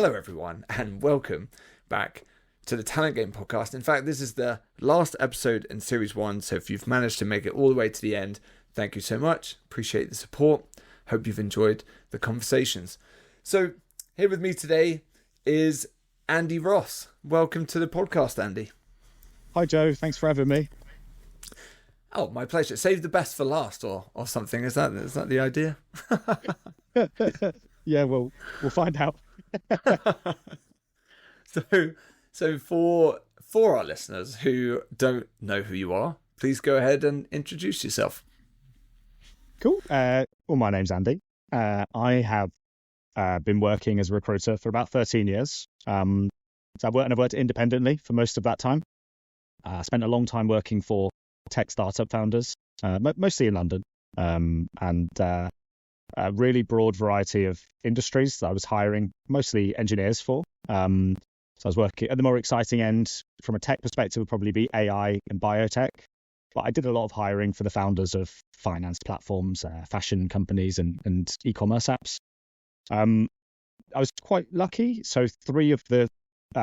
Hello, everyone, and welcome back to the Talent Game podcast. In fact, this is the last episode in Series 1, so if you've managed to make it all the way to the end, thank you so much. Appreciate the support. Hope you've enjoyed the conversations. So, here with me today is Andy Ross. Welcome to the podcast, Andy. Hi, Joe. Thanks for having me. Oh, my pleasure. Save the best for last or something. Is that the idea? Yeah, we'll find out. So for our listeners who don't know who you are, please go ahead and introduce yourself. Cool. Well, my name's Andy. I have been working as a recruiter for about 13 years. So I've worked independently for most of that time. I spent a long time working for tech startup founders, mostly in London, and a really broad variety of industries that I was hiring, mostly engineers for. So I was working at the more exciting end from a tech perspective would probably be AI and biotech. But I did a lot of hiring for the founders of finance platforms, fashion companies and e-commerce apps. I was quite lucky. So 3 of the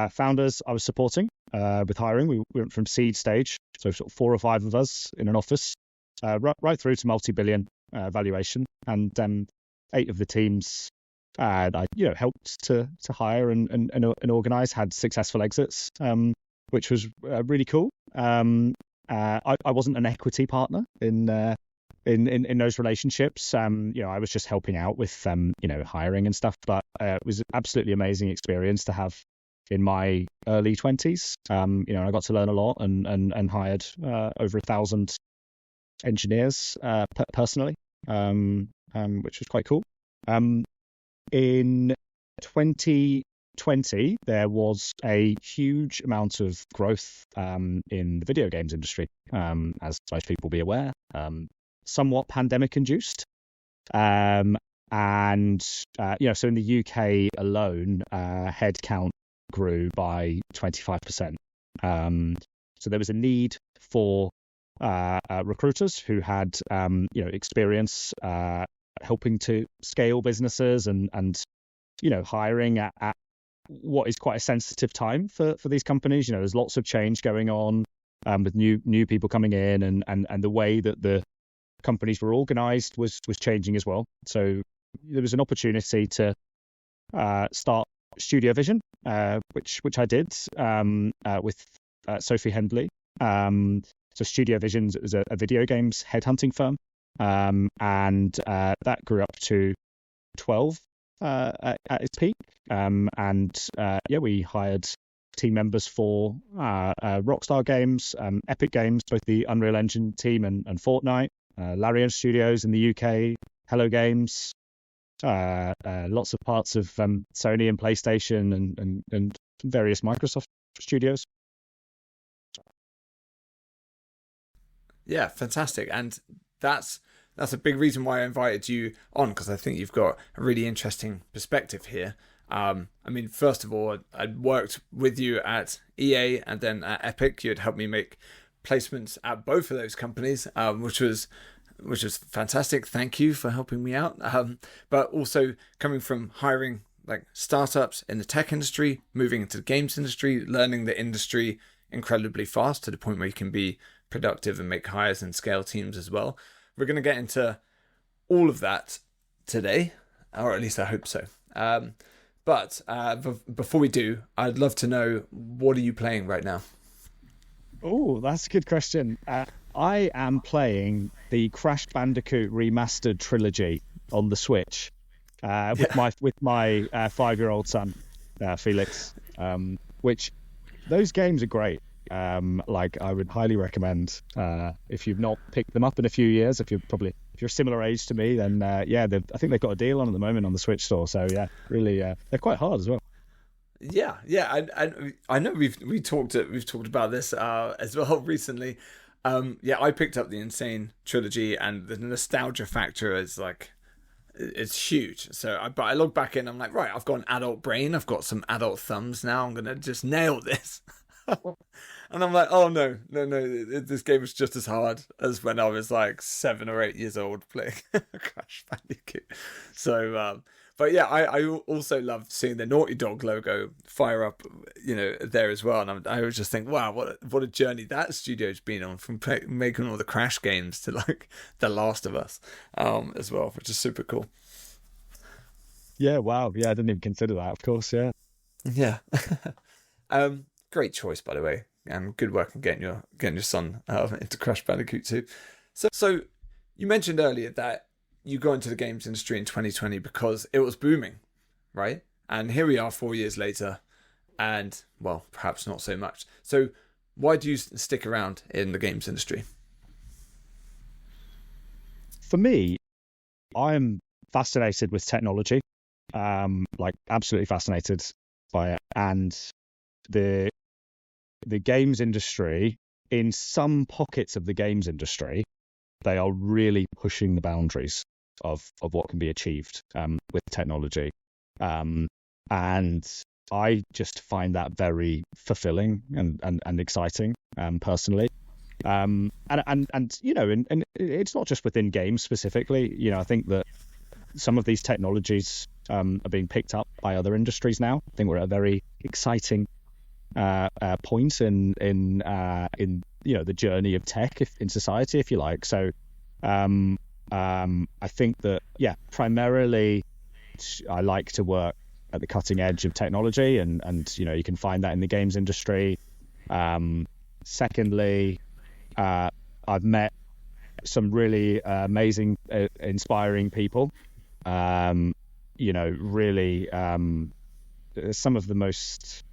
founders I was supporting with hiring, we went from seed stage, so sort of 4 or 5 of us in an office, right through to multi-billion valuation, and 8 of the teams I helped to hire and organize had successful exits, which was really cool. I wasn't an equity partner in those relationships. I was just helping out with hiring and stuff, but it was an absolutely amazing experience to have in my early 20s. I got to learn a lot and hired over 1,000 engineers personally, which was quite cool. In 2020, there was a huge amount of growth in the video games industry, as most people will be aware, somewhat pandemic induced. So in the UK alone, headcount grew by 25%. So there was a need for recruiters who had experience helping to scale businesses and hiring at what is quite a sensitive time for these companies. There's lots of change going on with new people coming in, and the way that the companies were organized was changing as well. So there was an opportunity to start Studio Vision, which I did with Sophie Hendley. So Studio Vision is a video games headhunting firm, and that grew up to 12 at its peak. We hired team members for Rockstar Games, Epic Games, both the Unreal Engine team and Fortnite, Larian Studios in the UK, Hello Games, lots of parts of Sony and PlayStation and various Microsoft studios. Yeah, fantastic. And that's a big reason why I invited you on, because I think you've got a really interesting perspective here. First of all, I'd worked with you at EA and then at Epic. You had helped me make placements at both of those companies, which was fantastic. Thank you for helping me out. But also coming from hiring like startups in the tech industry, moving into the games industry, learning the industry incredibly fast to the point where you can be productive and make hires and scale teams as well. We're going to get into all of that today, or at least I hope so. But before we do, I'd love to know, what are you playing right now? Oh, that's a good question. I am playing the Crash Bandicoot remastered trilogy on the Switch with my 5-year-old son, Felix. Which those games are great. I would highly recommend if you've not picked them up in a few years. If you're a similar age to me, then I think they've got a deal on at the moment on the Switch store. So yeah, really, they're quite hard as well. Yeah. I know we've talked about this as well recently. I picked up the Insane trilogy, and the nostalgia factor is like, it's huge. But I log back in, I'm like, right, I've got an adult brain, I've got some adult thumbs now, I'm gonna just nail this. And I'm like, oh no, this game is just as hard as when I was like 7 or 8 years old playing Crash Bandicoot. So But yeah, I also love seeing the Naughty Dog logo fire up, there as well. And I was just think, wow, what a journey that studio's been on, from making all the Crash games to like The Last of Us, as well, which is super cool. Yeah, wow. Yeah, I didn't even consider that, of course, yeah. Yeah. Great choice, by the way, and good work in getting your son into Crash Bandicoot 2. So you mentioned earlier that you got into the games industry in 2020 because it was booming, right? And here we are 4 years later, and well, perhaps not so much. So why do you stick around in the games industry? For me, I'm fascinated with technology, like absolutely fascinated by it. And the games industry, in some pockets of the games industry, they are really pushing the boundaries of what can be achieved with technology. And I just find that very fulfilling and exciting, personally. And it's not just within games specifically. I think that some of these technologies are being picked up by other industries now. I think we're at a very exciting point in the journey of tech in society, if you like. So I think that primarily I like to work at the cutting edge of technology, and you can find that in the games industry. Secondly, I've met some really amazing, inspiring people. Really, some of the most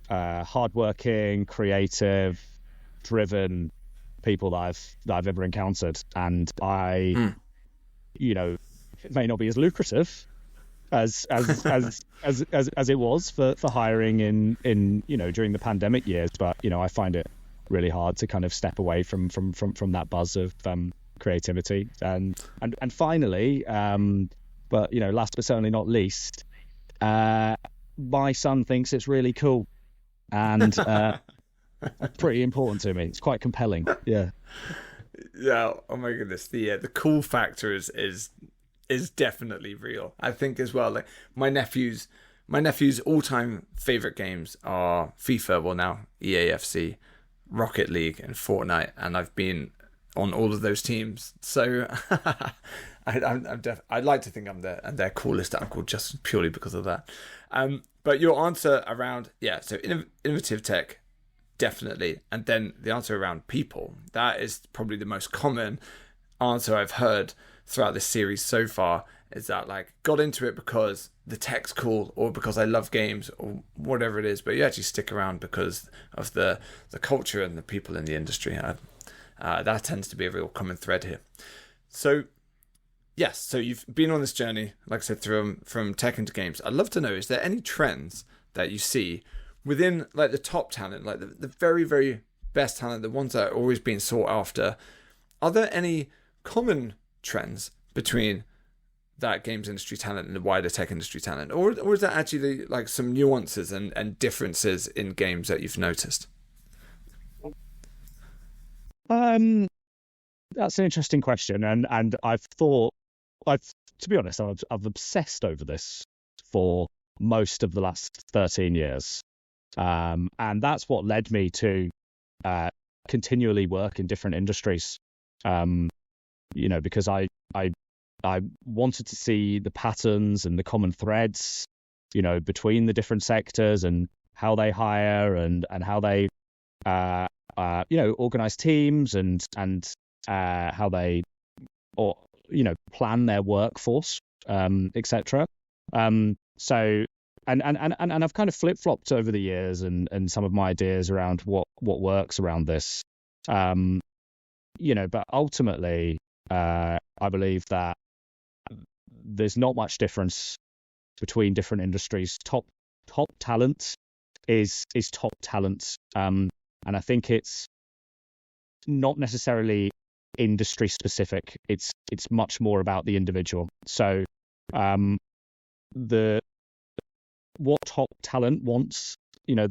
hardworking, creative, driven people that I've ever encountered, and it may not be as lucrative as it was for hiring in during the pandemic years, but I find it really hard to kind of step away from that buzz of creativity. And finally, but last but certainly not least, my son thinks it's really cool, and pretty important to me. It's quite compelling. Yeah. Yeah. Oh my goodness. The cool factor is definitely real. I think as well. Like my nephew's all-time favorite games are FIFA. Well, now EAFC, Rocket League, and Fortnite, and I've been on all of those teams. So I'd like to think I'm their coolest uncle just purely because of that. But your answer around so innovative tech, definitely, and then the answer around people, that is probably the most common answer I've heard throughout this series so far, is that like got into it because the tech's cool or because I love games or whatever it is, but you actually stick around because of the culture and the people in the industry. That tends to be a real common thread here. So yes, so you've been on this journey, like I said, from tech into games. I'd love to know, is there any trends that you see within like the top talent, like the very, very best talent, the ones that are always being sought after? Are there any common trends between that games industry talent and the wider tech industry talent? Or is that actually like some nuances and differences in games that you've noticed? That's an interesting question, and to be honest, I've obsessed over this for most of the last 13 years. And that's what led me to continually work in different industries. Because I wanted to see the patterns and the common threads, between the different sectors and how they hire and how they organize teams and how they plan their workforce, etc. So and I've kind of flip-flopped over the years and some of my ideas around what works around this. But ultimately, I believe that there's not much difference between different industries. Top talent is top talent, and I think it's not necessarily industry specific. It's much more about the individual. So, what top talent wants, people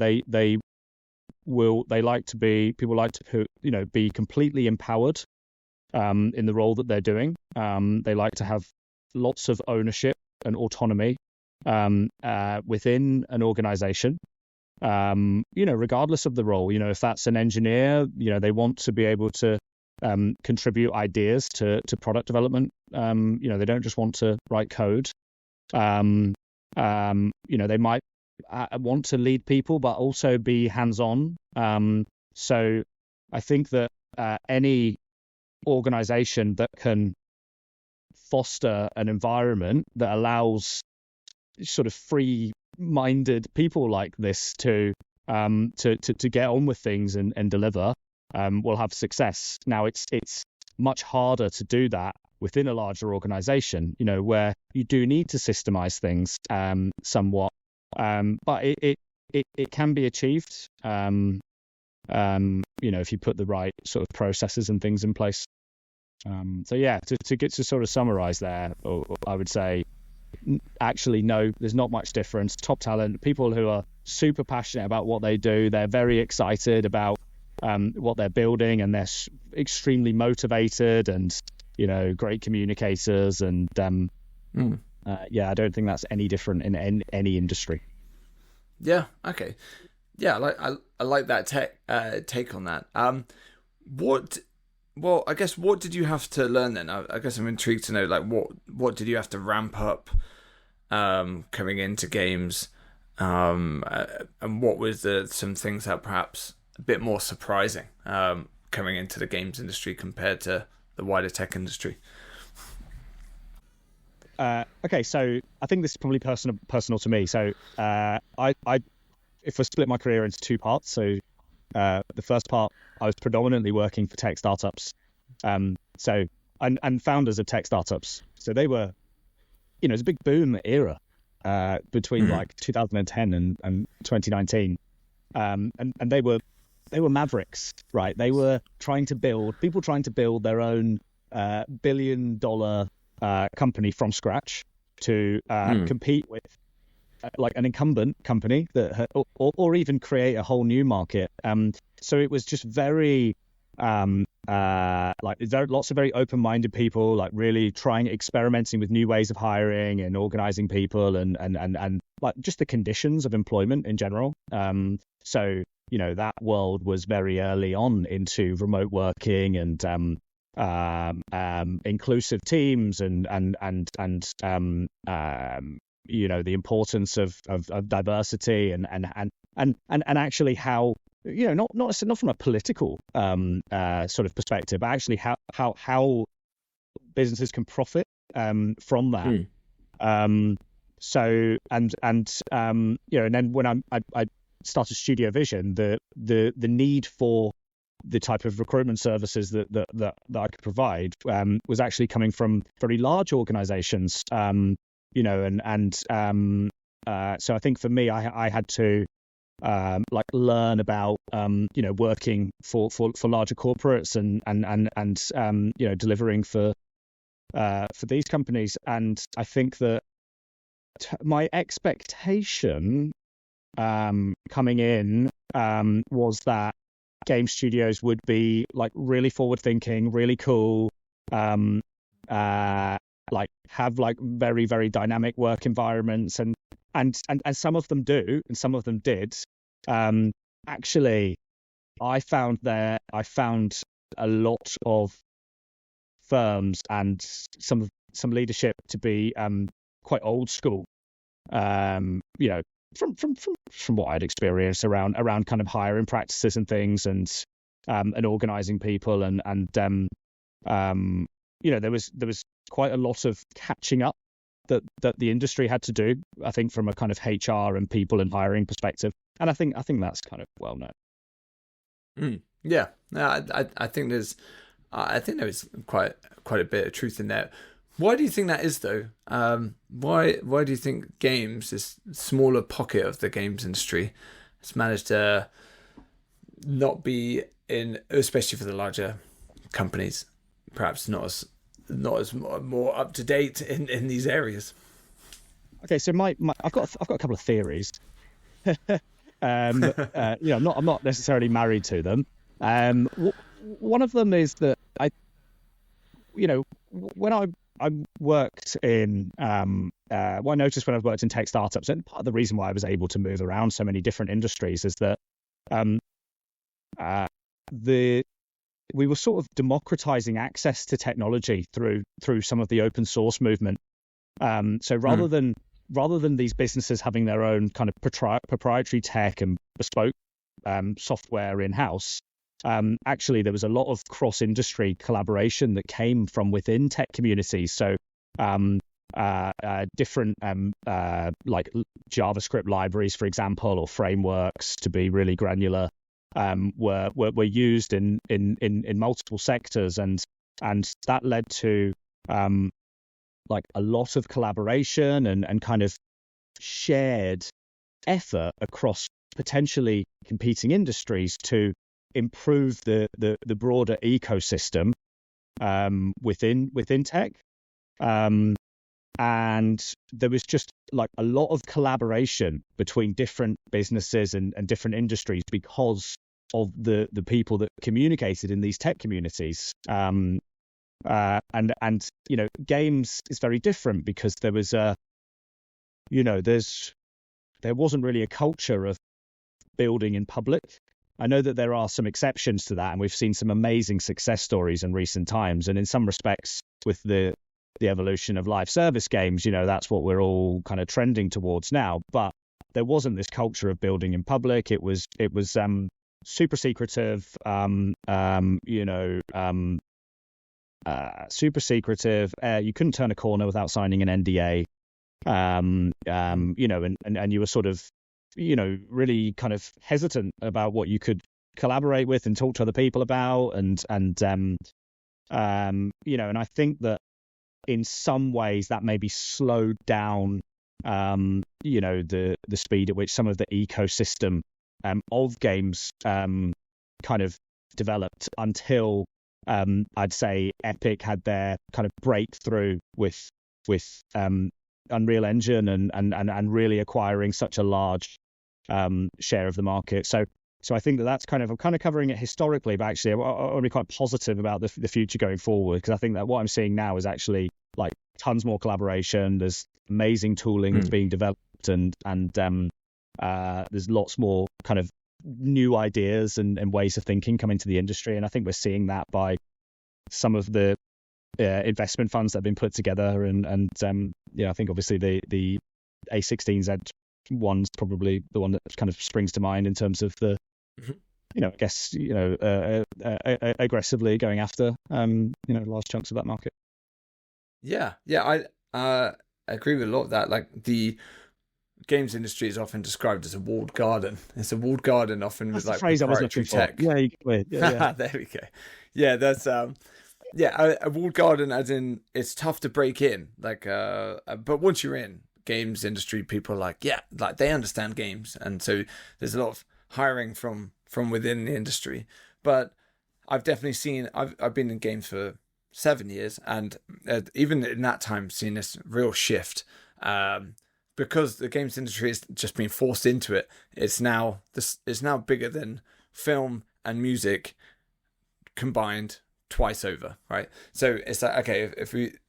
like to be completely empowered in the role that they're doing. They like to have lots of ownership and autonomy within an organization. Regardless of the role, if that's an engineer, they want to be able to contribute ideas to product development. They don't just want to write code. They might want to lead people, but also be hands-on. So I think that any organization that can foster an environment that allows sort of free-minded people like this to get on with things and deliver will have success. Now it's much harder to do that within a larger organization, where you do need to systemize things somewhat, but it can be achieved. If you put the right sort of processes and things in place. So yeah, to get to sort of summarize there, I would say, actually, no, there's not much difference. Top talent, people who are super passionate about what they do, they're very excited about what they're building, and they're extremely motivated and, great communicators. And I don't think that's any different in any industry. Yeah. Okay. Yeah. I like that take on that. I guess what did you have to learn then? I guess I'm intrigued to know, like, what did you have to ramp up coming into games, and what was some things that perhaps a bit more surprising coming into the games industry compared to the wider tech industry? Okay, so I think this is probably personal to me. So I if I split my career into two parts, so the first part, I was predominantly working for tech startups, and founders of tech startups. So they were, it was a big boom era between like 2010 and 2019, and they were mavericks, right? They were trying to build their own $1 billion company from scratch to compete with like an incumbent company that or even create a whole new market. So it was just very lots of very open-minded people, like really experimenting with new ways of hiring and organizing people and like just the conditions of employment in general. So that world was very early on into remote working and inclusive teams and the importance of diversity and actually how, not from a political sort of perspective, but actually how businesses can profit from that. And then when I started Studio Vision, the need for the type of recruitment services that I could provide was actually coming from very large organizations. So I think for me, I had to learn about working for larger corporates and delivering for these companies. And I think that my expectation coming in was that game studios would be like really forward thinking, really cool, have like very, very dynamic work environments, and some of them do, and some of them did. Actually, I found a lot of firms and some leadership to be quite old school. From what I'd experienced around kind of hiring practices and things, and organizing people, and there was quite a lot of catching up that the industry had to do, I think, from a kind of HR and people and hiring perspective. And I think that's kind of well known. Yeah, I think there is quite a bit of truth in there. Why do you think that is, though? Why do you think games, this smaller pocket of the games industry, has managed to not be in, especially for the larger companies, perhaps not as more up to date in these areas? Okay, so I've got a couple of theories. I'm not necessarily married to them. One of them is that when I worked in what I noticed when I've worked in tech startups, and part of the reason why I was able to move around so many different industries is that um, we were sort of democratizing access to technology through some of the open source movement. So rather than these businesses having their own kind of proprietary tech and bespoke software in-house, actually there was a lot of cross-industry collaboration that came from within tech communities. So different like JavaScript libraries, for example, or frameworks, to be really granular, were used in multiple sectors, and that led to like a lot of collaboration and kind of shared effort across potentially competing industries to improve the broader ecosystem within tech. And there was just like a lot of collaboration between different businesses and different industries because of the people that communicated in these tech communities. And games is very different because there was there wasn't really a culture of building in public. I know that there are some exceptions to that, and we've seen some amazing success stories in recent times. And in some respects, with the evolution of live service games, that's what we're all kind of trending towards now. But there wasn't this culture of building in public. It was super secretive, super secretive. You couldn't turn a corner without signing an NDA. And you were sort of, really kind of hesitant about what you could collaborate with and talk to other people about. And I think that in some ways that maybe slowed down, the speed at which some of the ecosystem of games kind of developed until I'd say Epic had their kind of breakthrough with Unreal Engine and really acquiring such a large share of the market. So I think that's I'm kind of covering it historically, but actually I want to be quite positive about the future going forward, because I think that what I'm seeing now is actually like tons more collaboration. There's amazing tooling that's being developed, and there's lots more kind of new ideas and ways of thinking coming to the industry. And I think we're seeing that by some of the investment funds that have been put together. And I think obviously the A16Z one's probably the one that kind of springs to mind in terms of the, I guess, aggressively going after, large chunks of that market. Yeah, I agree with a lot of that. Like the games industry is often described as a walled garden. It's a walled garden often with like proprietary tech. Yeah. There we go. Yeah, that's a walled garden, as in it's tough to break in. Like, but once you're in games industry, people are like, they understand games, and so there's a lot of hiring from within the industry. But I've definitely seen. I've been in games for 7 years, and even in that time, seen this real shift. Because the games industry has just been forced into it. It's now bigger than film and music combined twice over, right? So it's like, okay,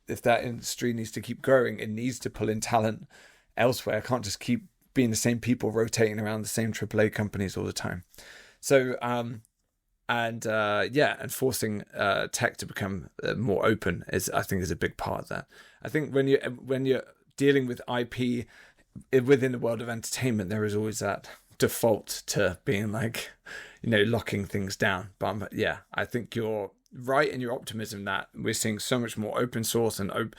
if that industry needs to keep growing, it needs to pull in talent elsewhere. It can't just keep being the same people rotating around the same AAA companies all the time. So and forcing tech to become more open I think is a big part of that. I think when you're dealing with IP within the world of entertainment, there is always that default to being like, locking things down. But I think you're right in your optimism that we're seeing so much more open source and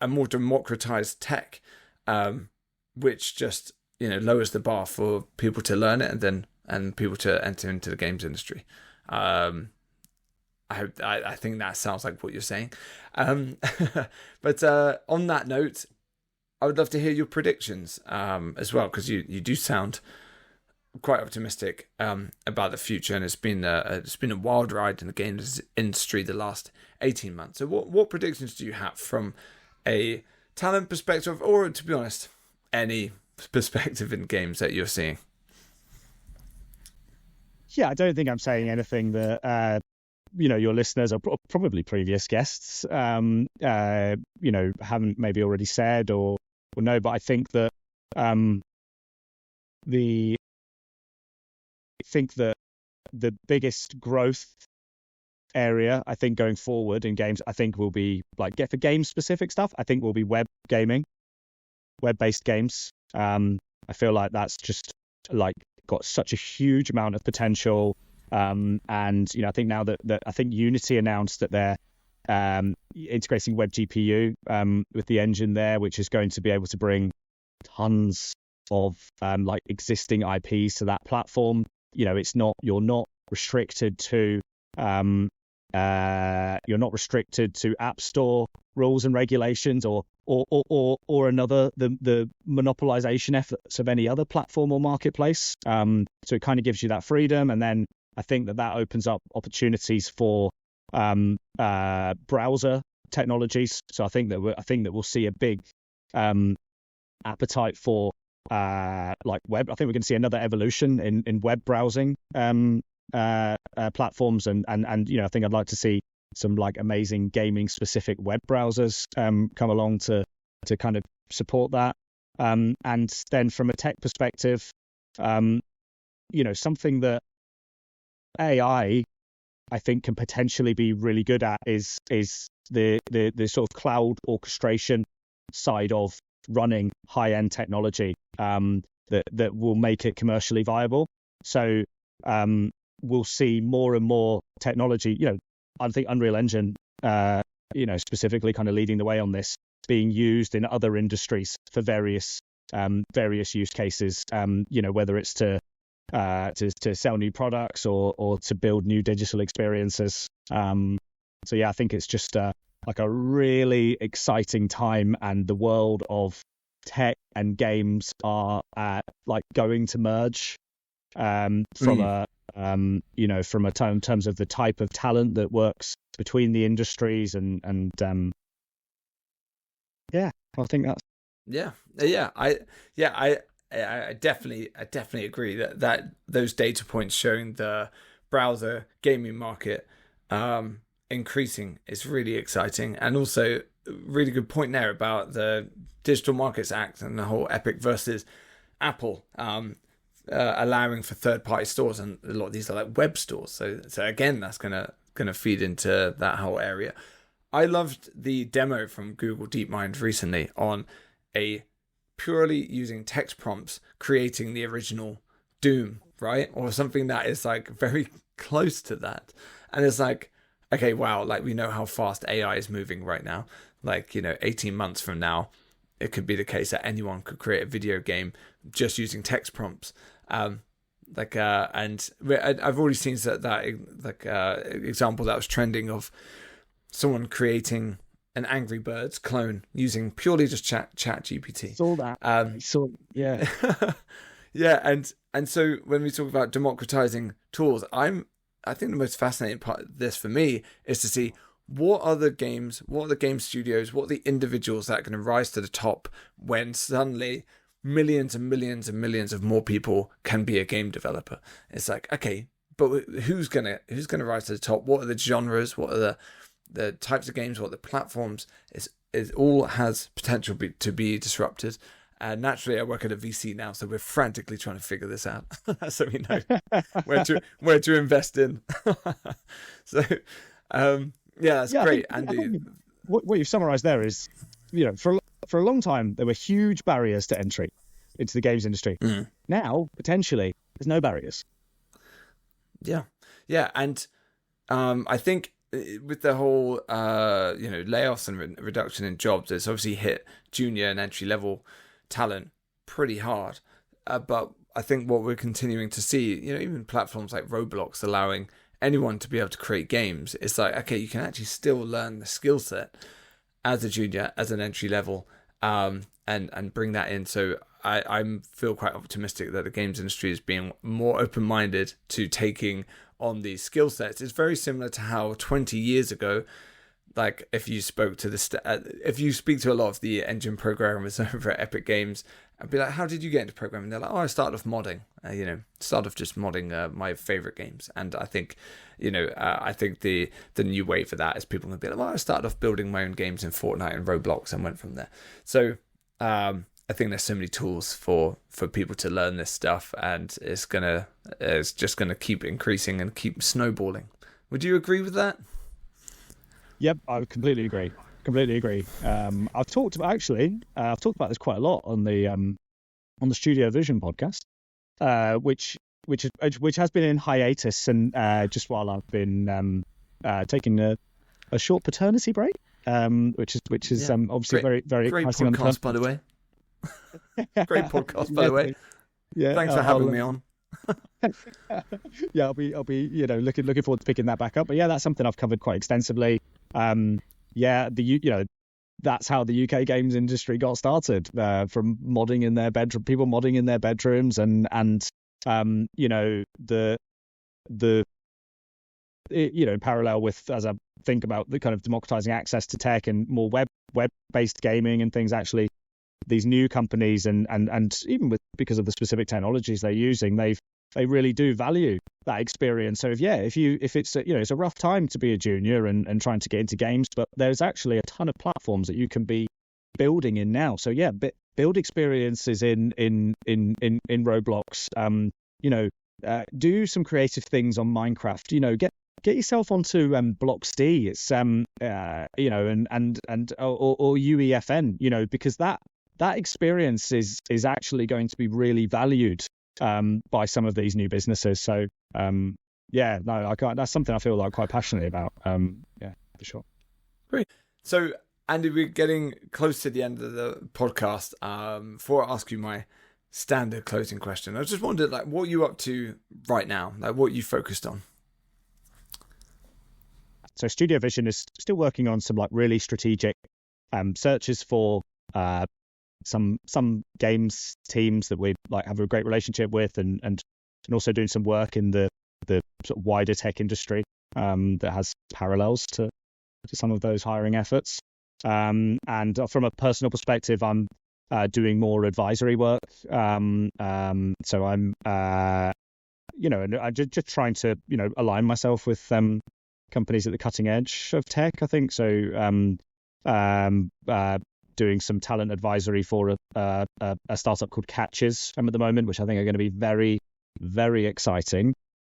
more democratized tech, which just lowers the bar for people to learn it and people to enter into the games industry. I think that sounds like what you're saying. But on that note, I would love to hear your predictions as well, because you do sound quite optimistic about the future, and it's been a wild ride in the games industry the last 18 months. So what predictions do you have from a talent perspective, or to be honest, any perspective in games that you're seeing? Yeah, I don't think I'm saying anything that your listeners are probably previous guests, haven't maybe already said or know, but I think that the biggest growth area, I think, going forward in games, I think will be for game specific stuff, I think will be web gaming, web-based games. I feel like that's just got such a huge amount of potential. And I think now that I think Unity announced that they're integrating web GPU with the engine there, which is going to be able to bring tons of existing IPs to that platform. You're not restricted to App Store rules and regulations or another the monopolization efforts of any other platform or marketplace. So it kind of gives you that freedom, and then I think that opens up opportunities for browser technologies. So I think that we'll see a big appetite for web. I think we're going to see another evolution in web browsing platforms, and I think I'd like to see some amazing gaming specific web browsers come along to kind of support that. And then from a tech perspective, something that AI I think can potentially be really good at is the sort of cloud orchestration side of running high-end technology that will make it commercially viable. So we'll see more and more technology, I think Unreal Engine, specifically kind of leading the way on this, being used in other industries for various use cases, whether it's to sell new products or to build new digital experiences. So yeah, I think it's just a really exciting time, and the world of tech and games are going to merge from in terms of the type of talent that works between the industries, and I think that's I definitely agree that those data points showing the browser gaming market increasing is really exciting, and also really good point there about the Digital Markets Act and the whole Epic versus Apple allowing for third-party stores, and a lot of these are web stores. So again, that's gonna feed into that whole area. I loved the demo from Google DeepMind recently on a purely using text prompts creating the original Doom, right? Or something that is very close to that. And it's okay, wow, we know how fast AI is moving right now. 18 months from now, it could be the case that anyone could create a video game just using text prompts. And I've already seen that example that was trending of someone creating an Angry Birds clone using purely just chat GPT. Saw that. Yeah. Yeah, and so when we talk about democratizing tools, I think the most fascinating part of this for me is to see what are the game studios, what are the individuals that are going to rise to the top when suddenly millions and millions and millions of more people can be a game developer. It's okay, but who's gonna rise to the top? What are the genres? What are the types of games? What are the platforms? It all has potential to be disrupted. And naturally, I work at a VC now, so we're frantically trying to figure this out, so we know where to invest in. So, that's great, Andy. What you've summarised there is, for a long time there were huge barriers to entry into the games industry. Now, potentially, there's no barriers. Yeah, and I think with the whole layoffs and reduction in jobs, it's obviously hit junior and entry level talent pretty hard, but I think what we're continuing to see, even platforms like Roblox allowing anyone to be able to create games, it's okay, you can actually still learn the skill set as a junior, as an entry level, and bring that in. So I feel quite optimistic that the games industry is being more open-minded to taking on these skill sets. It's very similar to how 20 years ago, if you speak to a lot of the engine programmers over at Epic Games, I'd be like, how did you get into programming? They're like, oh, I started off modding, started off just modding my favorite games. And I think, I think the new wave for that is people going to be like, well, I started off building my own games in Fortnite and Roblox and went from there. So I think there's so many tools for people to learn this stuff, and it's just gonna keep increasing and keep snowballing. Would you agree with that? Yep, I completely agree. Completely agree. I've talked about this quite a lot on the Studio Vision podcast, which has been in hiatus, and just while I've been taking a short paternity break, which is obviously very very great exciting. Podcast, by the way. Great podcast, by the way. Yeah, thanks for having me on. Yeah, I'll be looking forward to picking that back up. But yeah, that's something I've covered quite extensively. That's how the UK games industry got started, from modding in their bedroom, people modding in their bedrooms, and in parallel with, as I think about the kind of democratizing access to tech and more web-based gaming and things, actually these new companies and even because of the specific technologies they're using, they really do value that experience. So if it's it's a rough time to be a junior and trying to get into games, but there's actually a ton of platforms that you can be building in now. So build experiences in Roblox. Do some creative things on Minecraft. Get yourself onto Bloxd. It's or UEFN. Because that experience is actually going to be really valued by some of these new businesses. So that's something I feel like quite passionate about. For sure. Great. So Andy, we're getting close to the end of the podcast. Before I ask you my standard closing question, I just wondered, what are you up to right now? What are you focused on? So Studio Vision is still working on some really strategic searches for some games teams that we have a great relationship with, and also doing some work in the sort of wider tech industry that has parallels to some of those hiring efforts. And from a personal perspective, I'm doing more advisory work. So I'm and I'm just trying to align myself with companies at the cutting edge of tech, I think. So doing some talent advisory for a startup called Catches at the moment, which I think are going to be very, very exciting.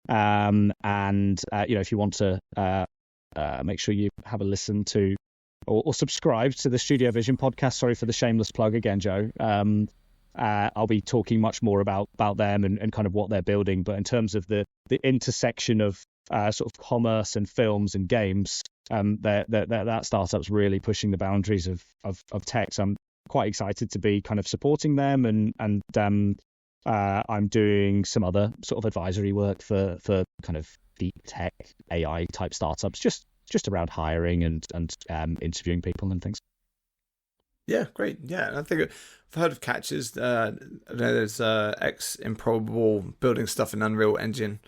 If you want to make sure you have a listen to or subscribe to the Studio Vision podcast. Sorry for the shameless plug again, Joe. I'll be talking much more about them and kind of what they're building. But in terms of the intersection of sort of commerce and films and games, that startup's really pushing the boundaries of tech. So I'm quite excited to be kind of supporting them, and I'm doing some other sort of advisory work for kind of deep tech AI type startups, just around hiring and interviewing people and things. Yeah, great. Yeah, I think I've heard of Catches. I know there's X Improbable building stuff in Unreal Engine,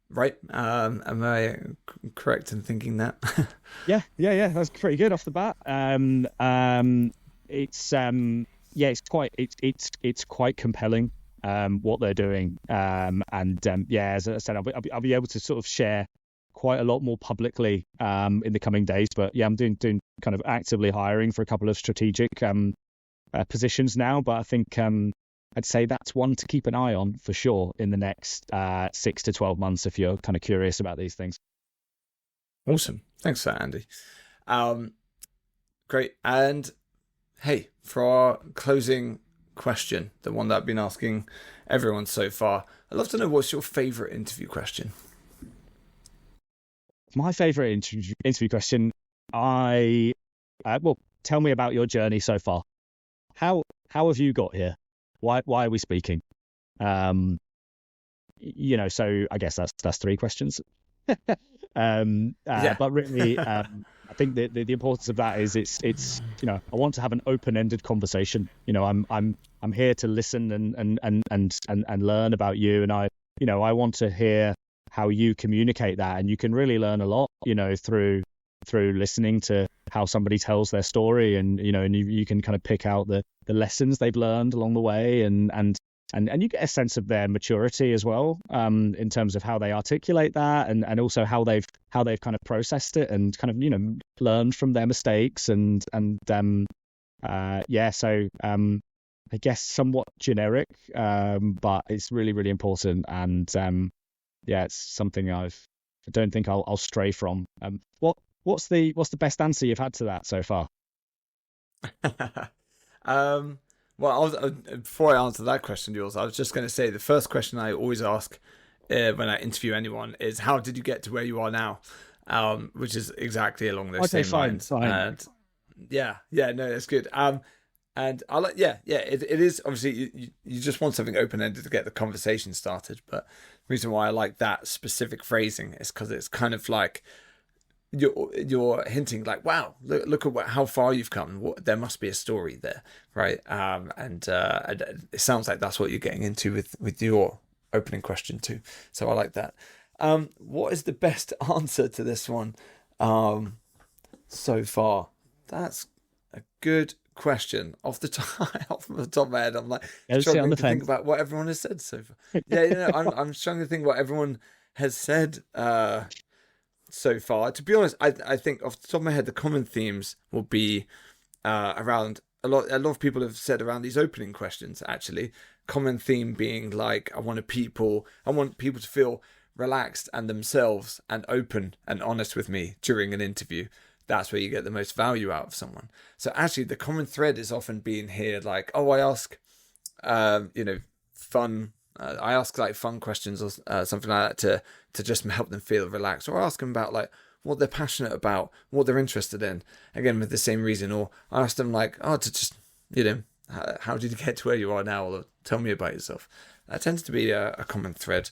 right? Am I correct in thinking that? Yeah. That's pretty good off the bat. It's quite compelling what they're doing. As I said, I'll be able to sort of share quite a lot more publicly in the coming days. But yeah, I'm doing kind of actively hiring for a couple of strategic positions now. But I think I'd say that's one to keep an eye on for sure in the next 6 to 12 months if you're kind of curious about these things. Awesome. Thanks for that, Andy. Great. And hey, for our closing question, the one that I've been asking everyone so far, I'd love to know, what's your favorite interview question? My favorite interview question, tell me about your journey so far. How have you got here? Why are we speaking? So I guess that's 3 questions. But really, I think the importance of that is it's I want to have an open-ended conversation. I'm here to listen and learn about you, and I want to hear how you communicate that, and you can really learn a lot through through listening to how somebody tells their story, and you can kind of pick out the lessons they've learned along the way, and you get a sense of their maturity as well, in terms of how they articulate that, and also how they've kind of processed it and kind of learned from their mistakes, so I guess somewhat generic, but it's really, really important, and it's something I don't think I'll stray from. What's the best answer you've had to that so far? Well, before I answer that question, yours, I was just going to say the first question I always ask when I interview anyone is, how did you get to where you are now? Which is exactly along those same lines. Fine. And no, that's good. And I like, it is obviously you just want something open ended to get the conversation started. But the reason why I like that specific phrasing is because it's kind of like you're hinting like, wow, look at how far you've come. There must be a story there, right? And it sounds like that's what you're getting into with your opening question too. So I like that. What is the best answer to this one so far? That's a good question. Off the top of my head, I'm like struggling to think about what everyone has said so far. I'm struggling to think what everyone has said so far. To be honest, I think off the top of my head, the common themes will be around a lot of people have said around these opening questions. Actually, common theme being like, I want people to feel relaxed and themselves and open and honest with me during an interview. That's where you get the most value out of someone. So actually, the common thread is often being here like, I ask, fun. I ask like fun questions or something like that to just help them feel relaxed, or ask them about like what they're passionate about, what they're interested in. Again, with the same reason, or I ask them like, to just how did you get to where you are now, or tell me about yourself. That tends to be a common thread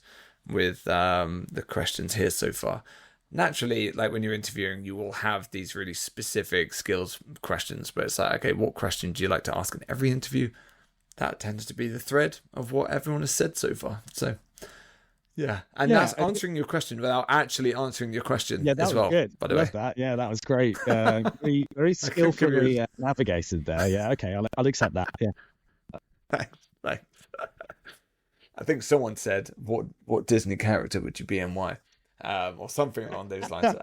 with the questions here so far. Naturally, like when you're interviewing, you will have these really specific skills questions, but it's like, okay, what question do you like to ask in every interview? That tends to be the thread of what everyone has said so far. So, that's answering your question without actually answering your question as well. Good. By the way, that. Yeah, that was great. Very, very skillfully navigated there. Yeah, okay, I'll accept that. Yeah. Thanks. I think someone said, "What Disney character would you be and why?" Or something along those lines.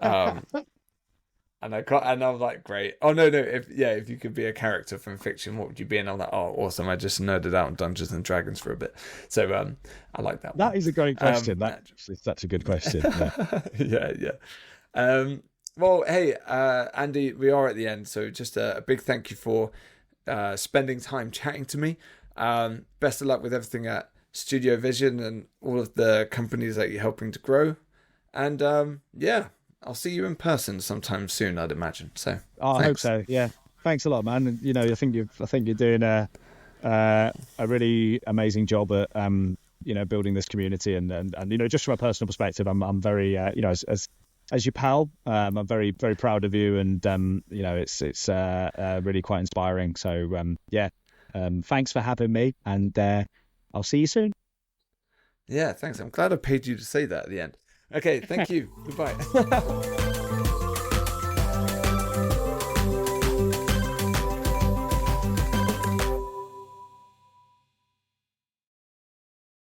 And I'm like, great. Oh no, if you could be a character from fiction, what would you be? And I'm like, oh, awesome. I just nerded out on Dungeons and Dragons for a bit. So I like that one. That is a great question. That's actually such a good question. Yeah. Well, hey, Andy, we are at the end. So just a big thank you for spending time chatting to me. Best of luck with everything at Studio Vision and all of the companies that you're helping to grow. And I'll see you in person sometime soon, I'd imagine. So I hope so. Yeah, thanks a lot, man. And I think you're doing a really amazing job at building this community, and just from a personal perspective, I'm very as your pal, I'm very, very proud of you, and it's really quite inspiring. So thanks for having me, and I'll see you soon. Yeah, thanks. I'm glad I paid you to say that at the end. Okay, thank you. Goodbye.